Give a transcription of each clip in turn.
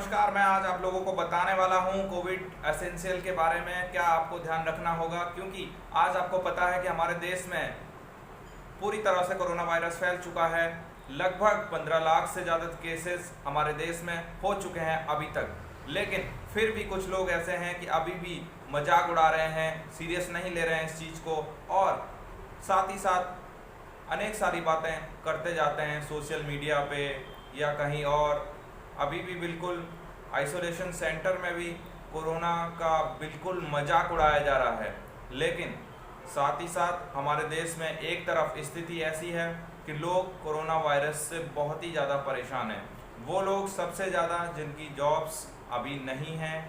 नमस्कार। मैं आज आप लोगों को बताने वाला हूं कोविड एसेंशियल के बारे में क्या आपको ध्यान रखना होगा, क्योंकि आज आपको पता है कि हमारे देश में पूरी तरह से कोरोना वायरस फैल चुका है। लगभग 15 लाख से ज़्यादा केसेस हमारे देश में हो चुके हैं अभी तक। लेकिन फिर भी कुछ लोग ऐसे हैं कि अभी भी मजाक उड़ा रहे हैं, सीरियस नहीं ले रहे हैं इस चीज़ को, और साथ ही साथ अनेक सारी बातें करते जाते हैं सोशल मीडिया पे या कहीं और। अभी भी बिल्कुल आइसोलेशन सेंटर में भी कोरोना का बिल्कुल मजाक उड़ाया जा रहा है। लेकिन साथ ही साथ हमारे देश में एक तरफ स्थिति ऐसी है कि लोग कोरोना वायरस से बहुत ही ज़्यादा परेशान हैं। वो लोग सबसे ज़्यादा जिनकी जॉब्स अभी नहीं हैं,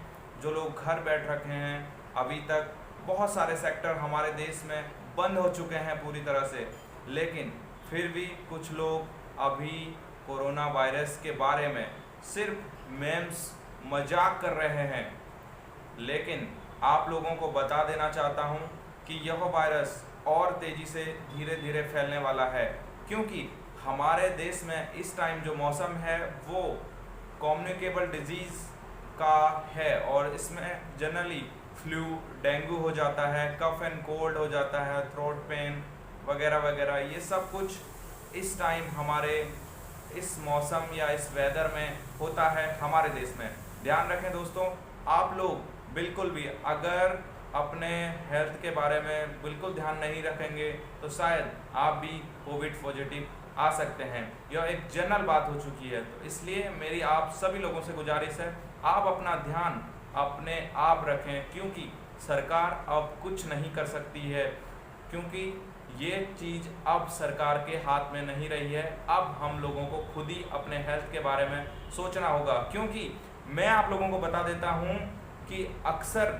जो लोग घर बैठ रखे हैं, अभी तक बहुत सारे सेक्टर हमारे देश में बंद हो चुके हैं पूरी तरह से। लेकिन फिर भी कुछ लोग अभी कोरोना वायरस के बारे में सिर्फ मेम्स मजाक कर रहे हैं। लेकिन आप लोगों को बता देना चाहता हूं कि यह वायरस और तेज़ी से धीरे धीरे फैलने वाला है, क्योंकि हमारे देश में इस टाइम जो मौसम है वो कम्युनिकेबल डिजीज़ का है, और इसमें जनरली फ्लू, डेंगू हो जाता है, कफ एंड कोल्ड हो जाता है, थ्रोट पेन वगैरह वगैरह। ये सब कुछ इस टाइम हमारे इस मौसम या इस वेदर में होता है हमारे देश में। ध्यान रखें दोस्तों, आप लोग बिल्कुल भी अगर अपने हेल्थ के बारे में बिल्कुल ध्यान नहीं रखेंगे तो शायद आप भी कोविड पॉजिटिव आ सकते हैं। यह एक जनरल बात हो चुकी है। तो इसलिए मेरी आप सभी लोगों से गुजारिश है, आप अपना ध्यान अपने आप रखें, क्योंकि सरकार अब कुछ नहीं कर सकती है, क्योंकि ये चीज़ अब सरकार के हाथ में नहीं रही है। अब हम लोगों को खुद ही अपने हेल्थ के बारे में सोचना होगा, क्योंकि मैं आप लोगों को बता देता हूँ कि अक्सर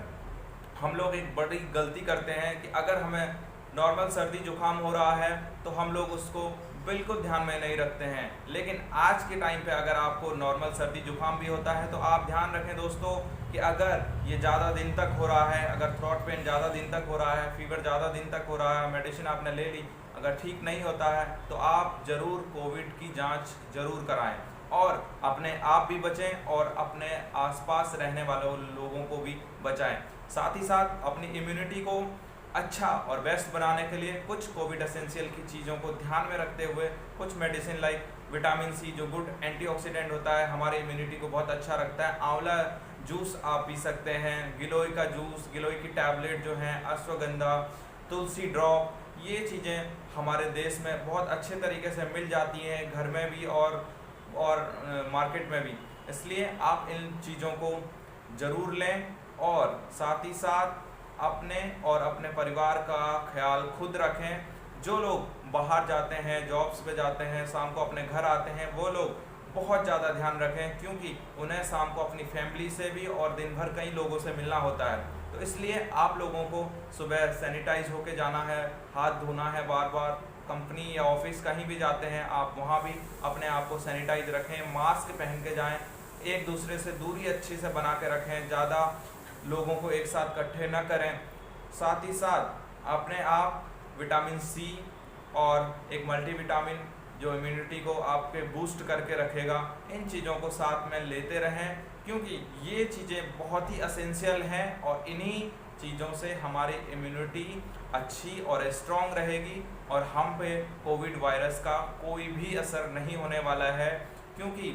हम लोग एक बड़ी गलती करते हैं कि अगर हमें नॉर्मल सर्दी जुकाम हो रहा है तो हम लोग उसको बिल्कुल ध्यान में नहीं रखते हैं। लेकिन आज के टाइम पे अगर आपको नॉर्मल सर्दी जुकाम भी होता है तो आप ध्यान रखें दोस्तों कि अगर ये ज़्यादा दिन तक हो रहा है, अगर थ्रोट पेन ज़्यादा दिन तक हो रहा है, फीवर ज़्यादा दिन तक हो रहा है, मेडिसिन आपने ले ली, अगर ठीक नहीं होता है तो आप ज़रूर कोविड की जांच ज़रूर कराएं, और अपने आप भी बचें और अपने आसपास रहने वाले लोगों को भी बचाएं। साथ ही साथ अपनी इम्यूनिटी को अच्छा और बेस्ट बनाने के लिए कुछ कोविड एसेंशियल की चीज़ों को ध्यान में रखते हुए कुछ मेडिसिन लाइक विटामिन सी, जो गुड एंटीऑक्सीडेंट होता है, हमारे इम्यूनिटी को बहुत अच्छा रखता है। आंवला जूस आप पी सकते हैं, गिलोय का जूस, गिलोय की टैबलेट जो हैं, अश्वगंधा, तुलसी ड्रॉप, ये चीज़ें हमारे देश में बहुत अच्छे तरीके से मिल जाती हैं, घर में भी और मार्केट में भी। इसलिए आप इन चीज़ों को ज़रूर लें, और साथ ही साथ अपने और अपने परिवार का ख्याल खुद रखें। जो लोग बाहर जाते हैं, जॉब्स पे जाते हैं, शाम को अपने घर आते हैं, वो लोग बहुत ज़्यादा ध्यान रखें, क्योंकि उन्हें शाम को अपनी फैमिली से भी और दिन भर कई लोगों से मिलना होता है। तो इसलिए आप लोगों को सुबह सैनिटाइज होके जाना है, हाथ धोना है बार बार। कंपनी या ऑफिस कहीं भी जाते हैं आप वहाँ भी अपने आप को सैनिटाइज रखें, मास्क पहन के जाएँ, एक दूसरे से दूरी अच्छे से बना के रखें, ज़्यादा लोगों को एक साथ इकट्ठे न करें। साथ ही साथ अपने आप विटामिन सी और एक मल्टीविटामिन जो इम्यूनिटी को आपके बूस्ट करके रखेगा, इन चीज़ों को साथ में लेते रहें, क्योंकि ये चीज़ें बहुत ही एसेंशियल हैं, और इन्हीं चीज़ों से हमारी इम्यूनिटी अच्छी और स्ट्रॉन्ग रहेगी, और हम पे कोविड वायरस का कोई भी असर नहीं होने वाला है। क्योंकि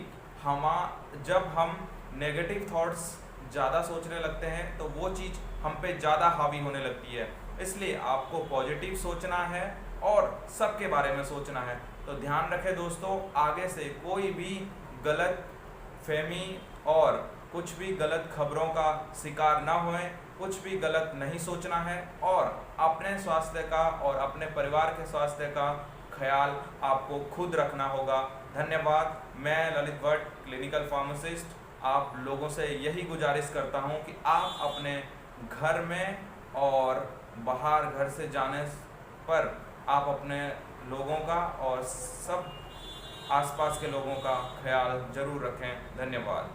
जब हम नेगेटिव थॉट्स ज़्यादा सोचने लगते हैं तो वो चीज़ हम पे ज़्यादा हावी होने लगती है। इसलिए आपको पॉजिटिव सोचना है और सबके बारे में सोचना है। तो ध्यान रखें दोस्तों, आगे से कोई भी गलत फहमी और कुछ भी गलत खबरों का शिकार ना होएं, कुछ भी गलत नहीं सोचना है, और अपने स्वास्थ्य का और अपने परिवार के स्वास्थ्य का ख्याल आपको खुद रखना होगा। धन्यवाद। मैं ललित भट्ट, क्लिनिकल फार्मासिस्ट, आप लोगों से यही गुजारिश करता हूं कि आप अपने घर में और बाहर घर से जाने पर आप अपने लोगों का और सब आसपास के लोगों का ख्याल ज़रूर रखें। धन्यवाद।